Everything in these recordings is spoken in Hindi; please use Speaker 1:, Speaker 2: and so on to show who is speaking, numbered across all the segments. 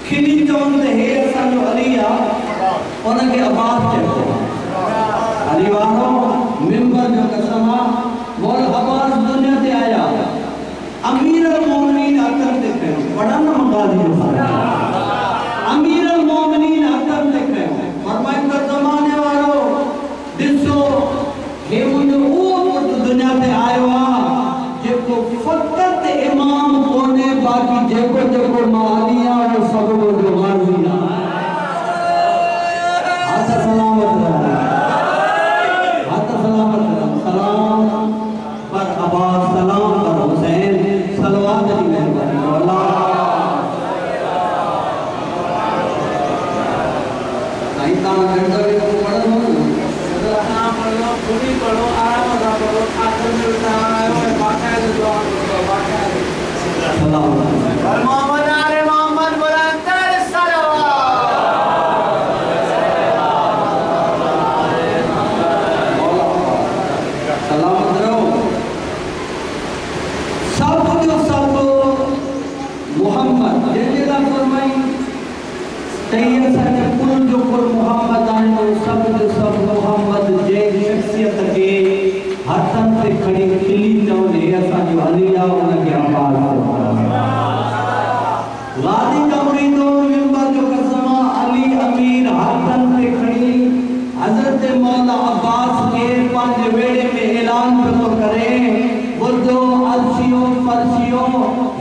Speaker 1: खिली चवंदे हे असांजो अली आहे उनखे अब्बास चइबो आहे। अली वारो मिंबर जो कसम आहे मौला अब्बास दुनिया ते आया अमीर मोमिनीन अतर ते कयो वॾा न मगादी जो अमीर मोमिनीन अतर ते कयो फरमाइंद ज़माने वारो ॾिसो हे मुंहिंजो उहो पुट दुनिया ते आयो आहे जेको फ़क़त इमाम कोन्हे बाक़ी जेको जेको मां अली आहियां उहो सभु मुंहिंजो गाज़ी आहे। हथ सलामत रहो, हथ सलामत रहो। सलाम पर अब्बास, सलाम पर हुसैन, सलवात जी महिरबानी करो। अल्लाह साईं तव्हां गंदगी को पढ़ंदो न तव्हां पढ़ो पूरी पढ़ो आराम सां पढ़ो आख़िर में तव्हां बाक़ायदा दुआ करो बाक़ायदा सलाम मोहम्मद आले मोहम्मद बुलंद सलावत रहो। सब जो सब मोहम्मद जैसे ला फरमाई तैय्यब साहब कुल जो कुल मोहम्मद आहिनि सब जो सब मोहम्मद जे शख्सियत के हथन ते खड़ी खिली चवंदे हे असांजो अली आहे उनखे अब्बास गादी का मुरीदो मिंबर जो कसम अली अमीर हथन ते खड़ी हजरत मौला अब्बास के पंहिंजे वेड़े में ऐलान पियो करे ॿुधो अर्शियो फर्शियो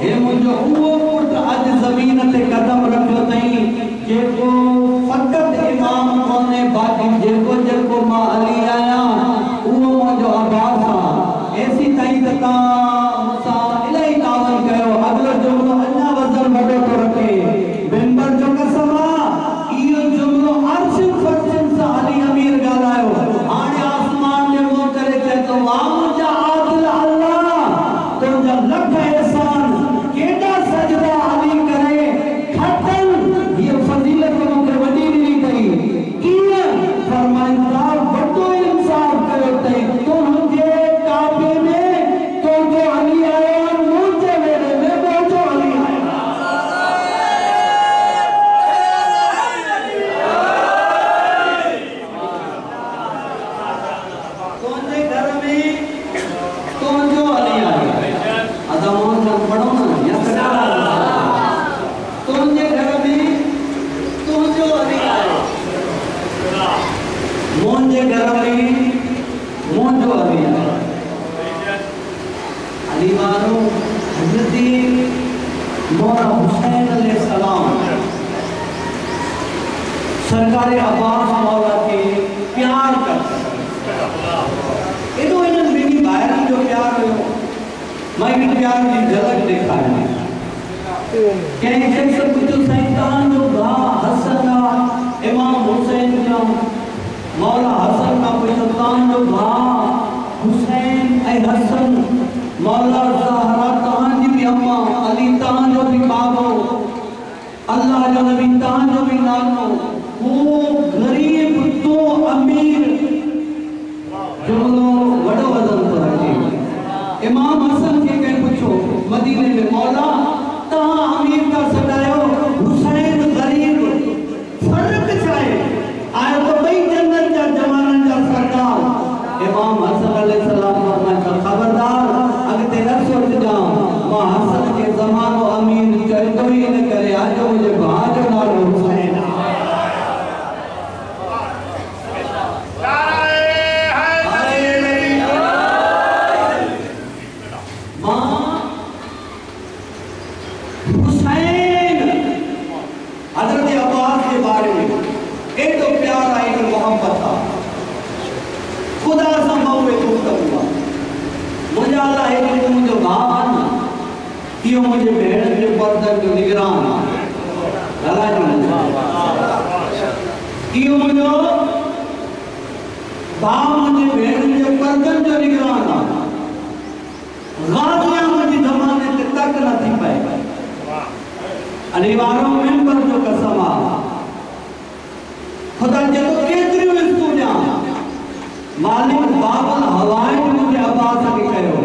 Speaker 1: हे मुंहिंजो उहो पुट अॼु ज़मीन ते कदम रखियो अथई जेको फ़क़त इमाम कोन्हे बाक़ी जेको जेको मां अली आहियां उहो मुंहिंजो अब्बास आहे। ऐसी ताईं त तव्हां मूंसां इलाही तावन कयो अॻिलो जुमिलो अञा वज़न वॾो थो रखे मिंबर जो कसम आहे इहो जुमिलो अर्श फर्शन सां अली अमीर ॻाल्हायो हाणे आसमान जे मुंहुं करे चए थो वाह मुंहिंजा आदिल अल्लाह तुंहिंजा लख एहसान केॾा सजदा अली करे खटन हीअ फज़ीलत मूंखे वॾी ॾिनी अथई कीअं फरमाईंदा वॾो इंसाफ़ कयो अथई तुंहिंजे काबे में तुंहिंजो अली आयो मुंहिंजे वेड़े में मुंहिंजो अली आयो तुंहिंजे घर में तुंहिंजो अली आयो अदा मोहन पढ़ो न या तुंहिंजे घर में तुंहिंजो अली आयो मुंहिंजे घर में मुंहिंजो अली आयो अली वारो हज़रत मौला हुसैन अलैहिस्सलाम सरकार अब्बास मौला के प्यार करते एॾो इन्हनि ॿिन्ही भाइरनि जो प्यार हुयो मां हिन प्यार जी झलक ॾेखारी कंहिं शख़्स पुछियो साईं तव्हांजो भाउ हसन आहे इमाम हुसैन जो मौला हसन खां पुछियो तव्हांजो भाउ हुसैन ऐं हसन मौला ज़हरा तव्हांजी बि अम्मा अली तव्हांजो बि बाबो अल्लाह जो नबी तव्हांजो बि नानो हू ग़रीब तो अमीर जुमिलो वॾो वज़न थो रखे इमाम हसन खे कंहिं पुछो मदीने में मौला तव्हां अमीर था सॾायो हुसैन ग़रीब फ़र्क़ु छा आहे आयो त ॿई जन्नत जा जवाननि जा सरदार इमाम हसन अलैहिस्सलाम फरमाइनि ख़बरदार अॻिते न सोचिजां मां हसन खे ज़मानो अमीर चवंदो ई इन करे आहे जो मुंहिंजे भाउ जो नालो हुसैन आहे। हज़रत अब्बास के बारे में एॾो प्यार आहे एॾो मोहब्बत आहे ख़ुदा सां मां उहे गुफ़्तगू आहे मुंहिंजा लाइ हिकु मुंहिंजो भाउ आहे न इहो मुंहिंजे भेणनि जे पर्दनि जो निगरान आहे इहो मुंहिंजो भाउ मुंहिंजे भेणनि जे पर्दनि जो निगरान आहे गाज़ी मुंहिंजी ज़माने ते तक नथी पए अली वारो मिंबर जो कसम आहे खुदा जो केतिरियूं इज़तूं ॾियां मालिक बाबल हवाए मुंहिंजे अब्बास खे कयो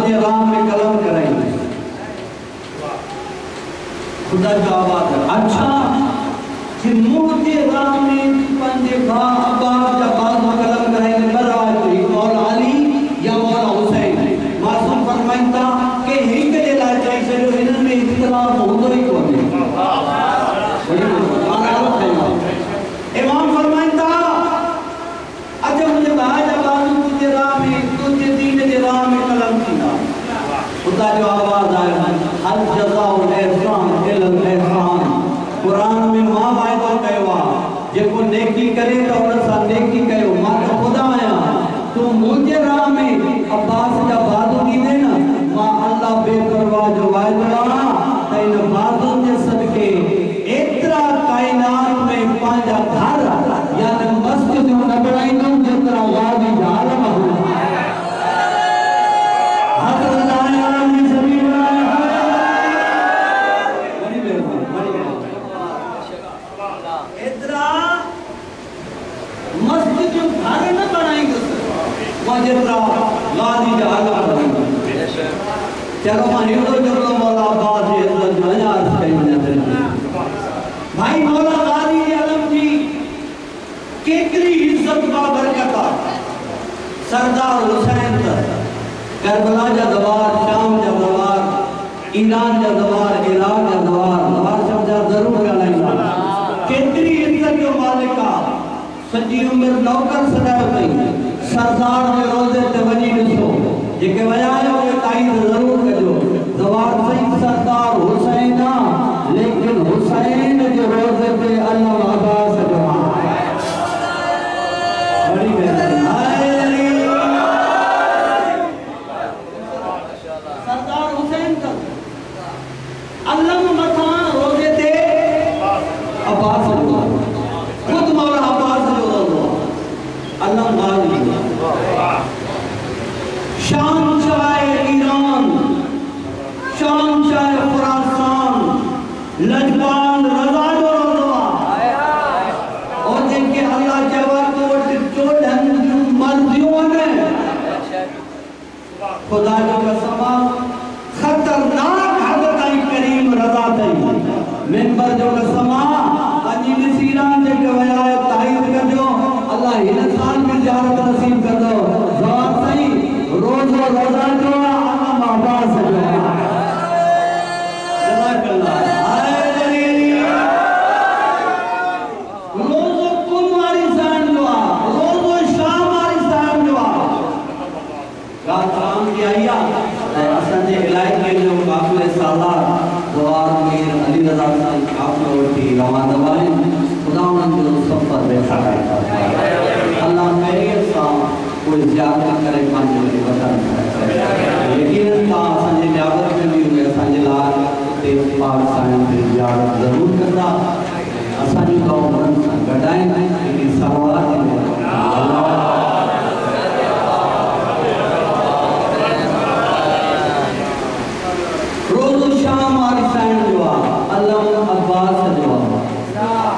Speaker 1: मुझे राम में कलम कराई खुदा जो आवाज है। अच्छा कि मुझे राम में पंजे बा अब्बास का बात कलम कराई ने बराबर कोई मौला अली या मौला हुसैन मासूम फरमाइता के ही के जे लाए चाहिए जो इनमें इख्तिलाफ होतो ही कोने इमाम फरमाइता अच्छा मुझे बाज अब्बास तुझे राम में तुझे दीन दे राम में कलम किया खुदा जो आवाज आया हल जज़ाउल एहसान इल्ल एहसान कुरान में मां वायदो कयो जेको नेकी करे तो उन सा नेकी कयो मां तो खुदा आया तू मुझे राह में अब्बास का बादो दीने ना मां अल्लाह बेपरवाह जो वायदो आ इन बादो के सदके एतरा कायनात में पांजा घर यानी मस्जिद न बनाइनो जेतरा वादी आलम हो हज़रत आलम ज़मीन एतरा मस्जिद जो घर न बनाएंगे वजरा वादी आलम चलो मां हिंदो जबलो मौला अब्बास जी अल्लाह जो अयाज कई वने भाई मौला गाजी आलम जी केकरी इज्जत बा बरकत सरदार हुसैन करबला जा दवार शाम जा दवार ईरान जा दवार इराक जा दवार शब्द जरूर ॻाल्हाईंदा केतरी इज्जत जो मालिक आ सजी उम्र नौकर सदायो तई सरदार जे रोज़े ते वनी ॾिसो जेके वयायो के ताईद जरूर कजो दवार सही सरदार हुसैन लेकिन हुसैन जो रोज़े पे अल्लाह अब्बास जो बड़ी बेहतरीन सरदार हुसैन का अल्लाह मथा रोज़े ते अब्बास खुद मौला अब्बास जो रोज़ो अल्लाह गाजी शान चाहे ईरान शान चाहे खुरासान लजपान रजा जो रोज़ो और जिनके अल्लाह जवा को चोड़न मर्जियों ने खुदा जो कसमा खतरनाक हद ताई करीम रजा ताई मिंबर जो कसमा अजी नसीरान जे के वया ताईद कजो अल्लाह इन साल में ज़ियारत नसीब कर दो जवाब सही रोज़ो रोज़ा जो अल्लाह अब्बास जो जज़ाकल्लाह रोज़ो कुल वाली सान जो रोज़ो शाम वाली सान जो रात शाम की आया असन जे इलाके जो काफिले सालार दवार में अली रज़ा साईं काफिले उठी रवाना दवाएं खुदावंद जो सफर बैठा अल्लाह खैरियत सा कोई ज़्यादा करे पांच वतन यकीनन ता असांजे ज़ियारत में भी हुए असांजे लाल ते पाक साईं जी ज़ियारत ज़रूर कंदा असांजी कौम सां गॾाइनि लेकिन सवाल रोज़ो शाम वाली साईं जो अल्लाह अब्बास जो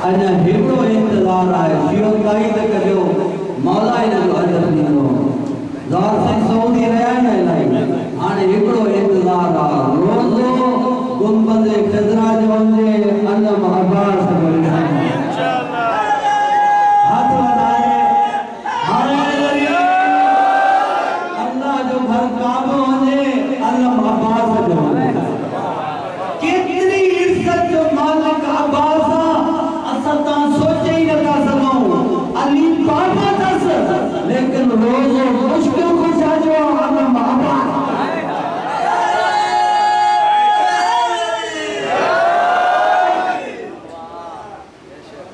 Speaker 1: अना हिकिड़ो इंतज़ार आहे जियो ताईद कजो मौला इन जो अजर ॾींदो ज़ार साईं सऊदी रहिया आहिनि इलाही हाणे हिकिड़ो इंतज़ार आहे रोज़ो गुंबद ख़ज़रा जो वञे अल्लाह अब्बास जो इंशाअल्लाह हाथ वधाए हाणे अल्लाह जो घर काबो वञे अल्लाह अब्बास जो केतरी इज्जत जो मालिक अब्बास असां सोचे ही नथा सघूं अली बाबा दस लेकिन रोज़ो मुश्किल कुछ जो अल्लाह अब्बास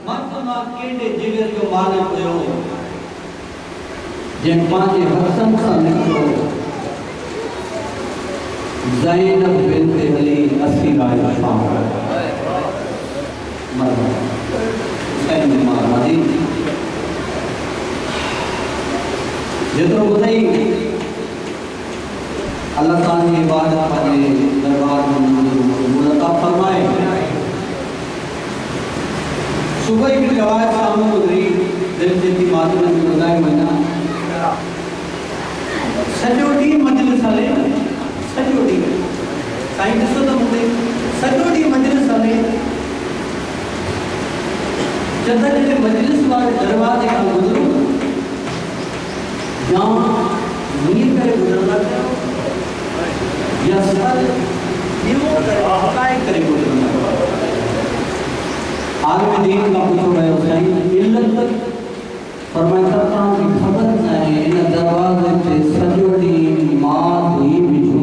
Speaker 1: मत मां केडे जिगर जो मालिक हुयो जिन पांजे हसन सां लिखियो ज़ैनब बिन्त अली असीरा शाम हुसैन महाराजी जितरो ॿुधाई अल्लाह ताला की इबादत पंहिंजे दरबार में मुनक़्क़द फरमाए सुबह की रवायत सामने गुजरी दिल जेकी मालूम में ॿुधाए वञा सॼो ॾींहुं मजलिस हले दरवाजे का गुजरो जहाँ नीर करे गुजरना या सर काय करे गुजरना आलम दीन का पूछो रहे हो सही इल्लत फरमाया था कि खबर नहीं इन दरवाजे पे सजोड़ी माँ धी बिछो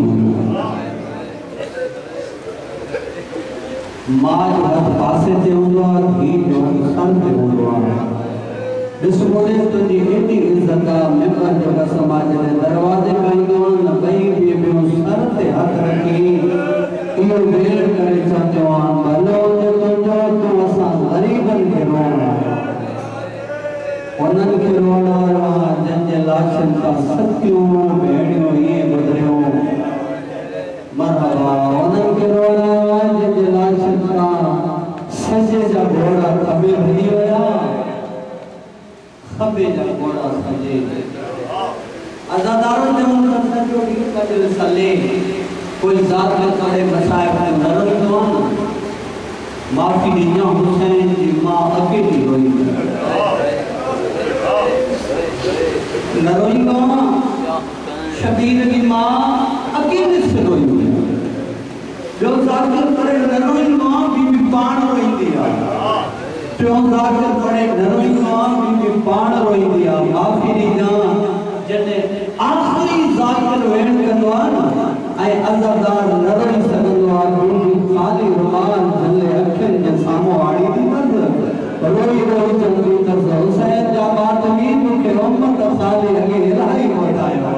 Speaker 1: माँ जो हर पासे ते हुआ धी जो हर सन ते हुआ जिस बोले तो जी एडी इज्जत का मेंबर जो का समाज ने दरवाजे काईंदो न बई भी में सर ते हाथ रखी इयो वेल करे चंदवान भलो जो तो असा गरीबन के रोना उन्हनि खे रोना जंहिंजे लाशनि का सतियूं भेड़ियूं ये गुज़रियो मरहबा उन्हनि खे रोना जंहिंजे लाशनि का सजे जा घोड़ा खबे हली विया खबे जा घोड़ा सजे अज़ादारों ने उन सजो ॾींहुं कढियो सले कोई ज़ात में करे मसाइब में न रोईंदो आहे माफ़ी ॾिजां हुसैन जी मां अकेली रोई न रोईंदो शबीर की मां अकेले से रोई जो जाकर पड़े न रोईंदो बीबी पाण रोईंदी आहे जो जाकर पड़े न रोईंदो बीबी पाण रोईंदी आहे माफ़ी ॾिजां जॾहिं आख़िरी जाकर वेण कंदो आहे न ऐं अज़ादार न रोई सघंदो आहे बीबी ख़ाली रुमाल झले अखियुनि जे साम्हूं आड़ींदीसि रोई रोई चंदी तस हुसैन जा बात भी मुखे उम्मत साले अगे इलाही वधायो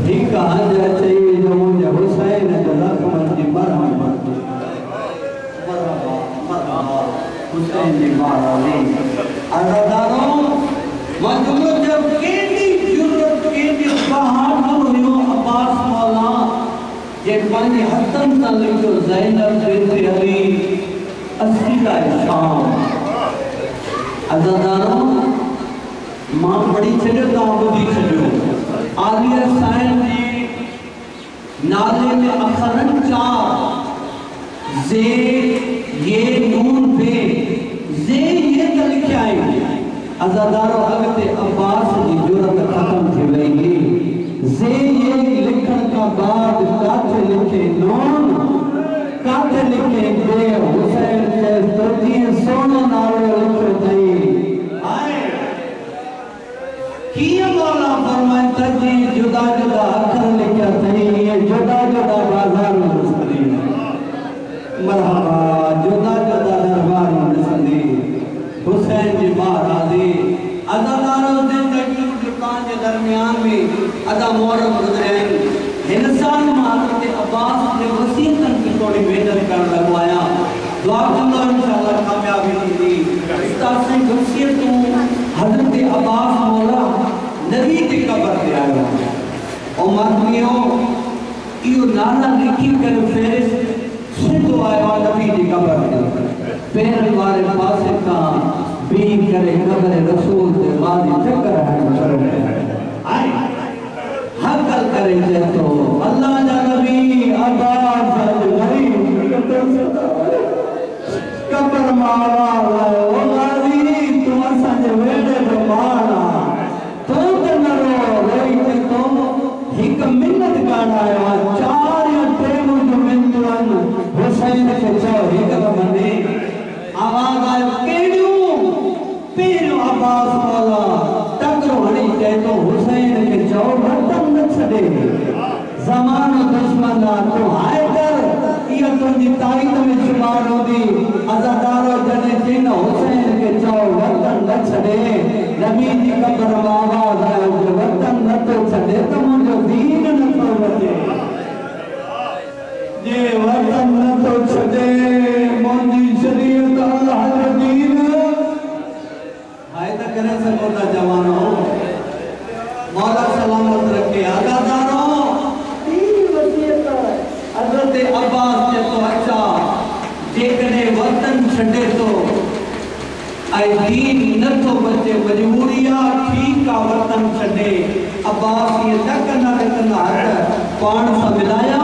Speaker 1: ठीक आज चाहिए जो मुझे हुसैन जो लखमन जी मरहमत मरहबा मरहबा हुसैन जी माराली अज़ादारों मजबूर जब केडी जुर्रत केडी बहादुर हुयो अब्बास मौला ये पानी हसन सां लिखो ज़ैनब बिन्त अली अस्सीला शाम अज़ादारों मां बड़ी छॾियो ता ॿुधी छॾियो आलिया साईं जी नाले में अखरन 4 ज़े ये नून पे ज़े ये त लिखिया आहिनि अज़ादारों अॻिते अब्बास जी जुरत ख़त्म थी वई ज़े ये लिखण का बाद काथे लिखे नून काथे लिखे दे हुसैन के तुझी सोनो नालो लिखो थई आए किया मौला फरमाए तजी जुदा जुदा अखर लिखा थई ये जुदा जुदा बाजार में रसदी मरहबा जुदा जुदा दरबार में रसदी हुसैन जी महाराजी अज़ादारों जिंदगी दुकान के दरमियान में अदा मोहरम गुजरे हिन साल में हज़रत अब्बास ने वसीयतन की थोड़ी मेहनत कर लगवाया दुआ कंदो इंशाअल्लाह कामयाबी थींदी उस्ताद से वसीयतूं हज़रत अब्बास मौला नबी की कब्र ते आयो और मर्दियो इयो नाला लिखी कर फेरिस सिद्धो आयो नबी की कब्र ते पैर वाले पासे का भी करे कब्र रसूल ते मादी चक्कर है आई हकल करे जे तो अल्लाह जा नबी अब्बास गरीब कब्र मारा ओ गाजी तू असा जे वेड़े दे मारा तो ते न रोई ते तो हिक मिन्नत गाणायो 4 या 3 जो मिन्नतन हुसैन के चो हिक मने आवाज आयो केडियो पीर अब्बास मौला टकरो हणी ते तो हुसैन के चो वतन न छडे जमानो दुश्मन दा तो हाय कर ये तुझी तारीख में शुमार होदी अज़ादारो जने जिन हुसैन के चो वतन न छडे नबी जी कब्र में आवाज आयो जो वतन न तो छडे तो मुझो दीन न तो वजे जे वतन न तो छडे मुझी शरीयत अल्लाह जो दीन हाय त करे सको ता जवानो मौला सलामत रखे अज़ादारो हज़रत अब्बास जे तो अच्छा जेकने वतन छडे तो आई दीन न तो बचे मजबूरिया ठीक का वतन छडे अब्बास ये न करना हथ पाण सा मिलाया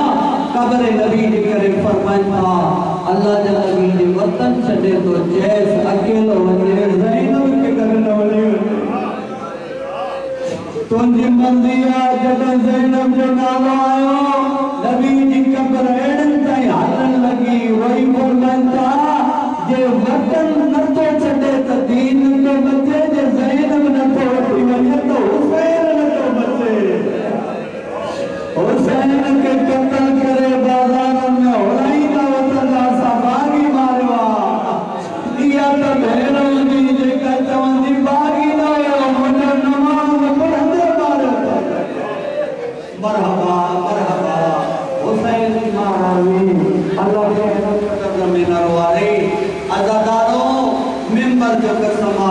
Speaker 1: कब्र नबी जे करे फरमाइन था अल्लाह जे नबी जे वतन छडे तो जैस अकेलो वने ज़ैनब के घर न वने तुंजी मर्जी आ जब ज़ैनब जो नालो आयो नबी जी कब्र एड़न ताई हालन लगी वही फरमाइन था जे वतन न तो छडे तो दीन तो बचे जे ज़ैनब न तो वठी वने तो हुसैन न तो बचे हुसैन के कत्ल करे बाजार में होराई ना वतला साबागी मारवा या तो भेरो दी जे का चवंदी बागी ना मुंडा नमाज पढ़ंदे मारे मरहबा मरहबा हुसैन मारावी अल्लाह के कदम में नरवारे अज़ादारो मिंबर जो कसमा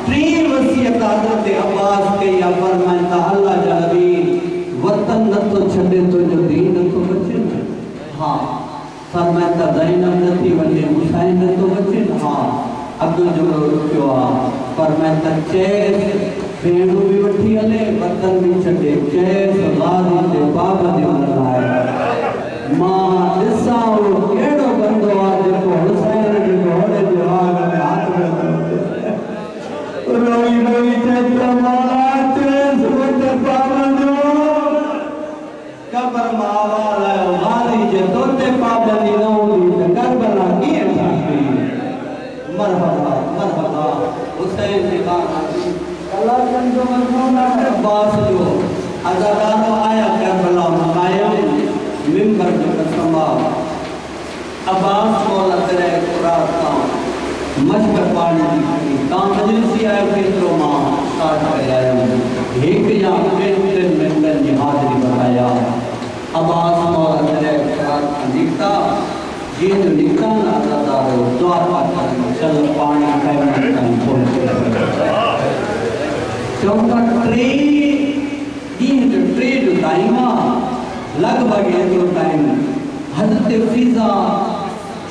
Speaker 1: तीन वसीयत हज़रत अब्बास के या फरमाया अल्लाह जल्दी वतन न तो छड़े तो जो दीन न तो बचे हाँ फरमाया ज़ैनब न थी वने हुसैन न तो बचे हाँ अब्दुल जबर रुकियो फरमाया चेस भेड़ू भी वठी हले वतन भी छड़े चेस गाजी से पाबंदी मनाए मां ॾिसां वो केड़ो बंदो आ जेको हुसैन जे घोड़े जे आग में हाथ में रोई रोई चेतो मौला चेस वटे पाबंदो कब्र मावाल आयो गाजी जे तोते पाबंदी न हुंदी त करबला कीअं थींदी मरहबा मरहबा हुसैन जी बानी अल्लाह जंदो मरहूम अब्बास जो अज़ादारो आया करबला मकायम मिंबर जो कसमा अब्बास मौला तेरे कुरात का मशक पानी की काम मजलिसी आया केतरो मां स्टार्ट करे आया एक या पेंटन में की हाजिरी बताया अब्बास मौला तेरे कुरात का निकता ये जो निकता ना अज़ादारो दुआ पाकर चल पानी कैमन का पहुंच चौका ट्रे दिन जो ट्रे जो टाइमा लगभग एतिरो टाइम हज़रत फिज़ा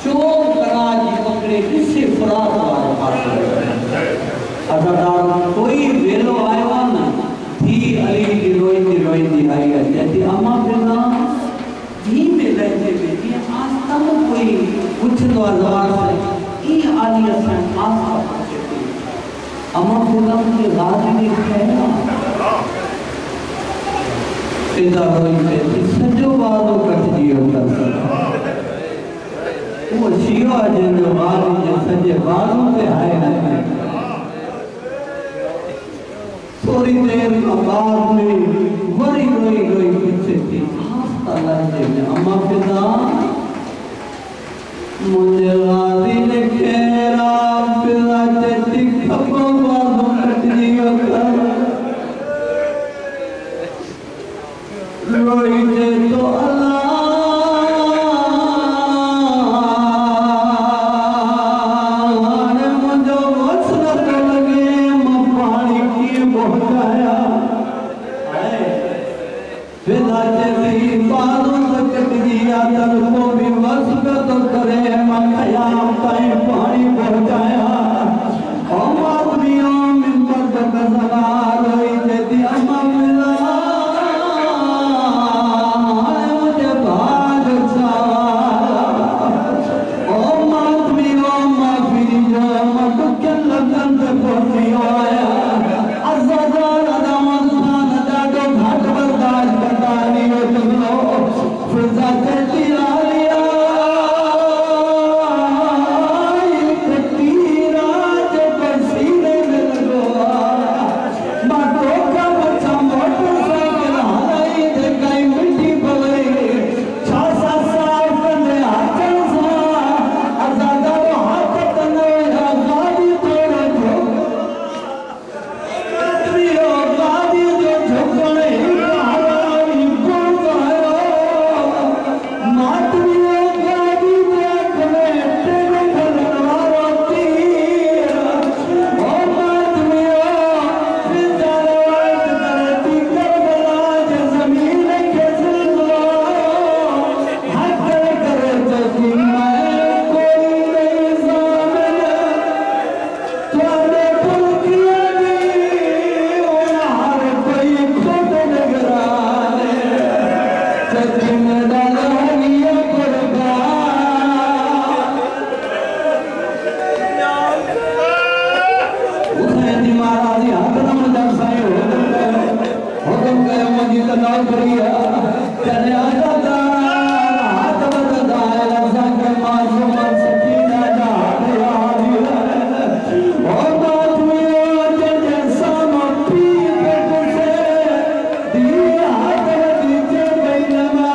Speaker 1: चोर कराची पकड़े किसे फरार वाले पासे अज़ादार कोई वेलो आयो न थी अली की रोईंदी आई है जैसे अम्मा फिज़ा धी में लहजे में ये आस्था में कोई कुछ तो अज़ार से ये आलिया से आस्था पहुंचे थी अम्मा फिज़ा मुझे गाजी नहीं कहना फिज़ा रोई थी सजो वालो कट दियो कर वो शिवा जो बारी जे सजे बालों पे आए रहे थोड़ी देर बाद में वरी रोई रोई पीछे थी अल्लाह ने अम्मा फिज़ा मुझे गाजी ने केरा फिज़ा चटी खपो बालों कट दियो कर रोई जे तो अल्लाह ने मुझो मसरत लगे मैं पानी की पहुंचाया फिज़ा चली बालों से कट दिया तर को भी मसरत करे मैं ख़याम ताई पानी पहुंचाया हम आदमियों मिंबर पे कसमा रोई जे दी अम्मा फिज़ा करिया चले आजा हाथ बददा रजा के मासूम सकीना जा ओ बात में जैसा मपी पे तुझे दिया हाथ दीजे बैनमा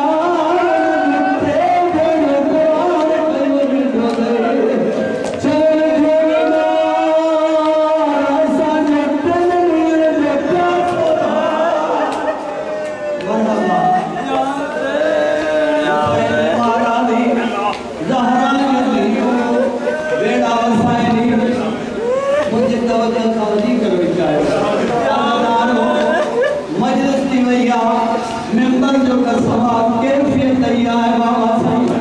Speaker 1: मेंबर जो का सवाल कैफियत तैयार है बाबा साहब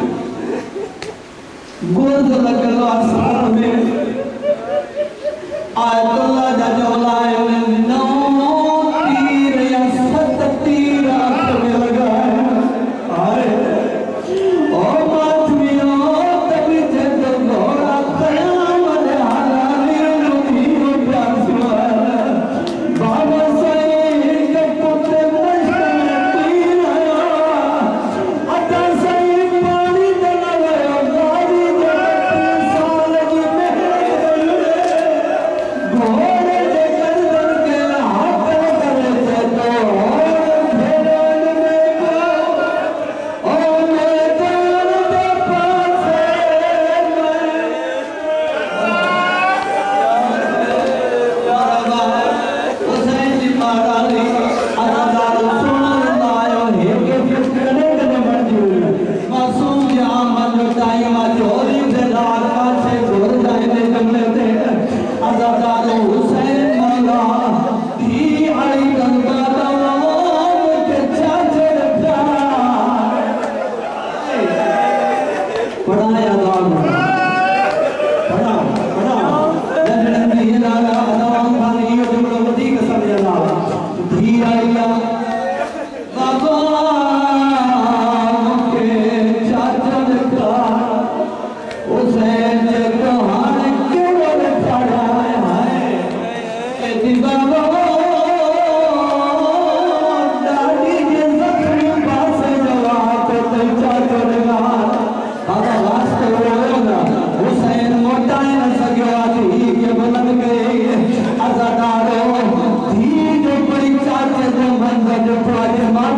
Speaker 1: गुर्द लगल आसार में आयतुल्लाह जा जौलाए में 9 तीर या 7 तीर हाथ में लगाए ओ माथमियो तभी जे तो घोड़ा कयामत हालाली नबी प्यास बाबा साईं के पुत्र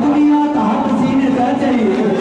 Speaker 1: दुनिया हाथ सीने चाहिए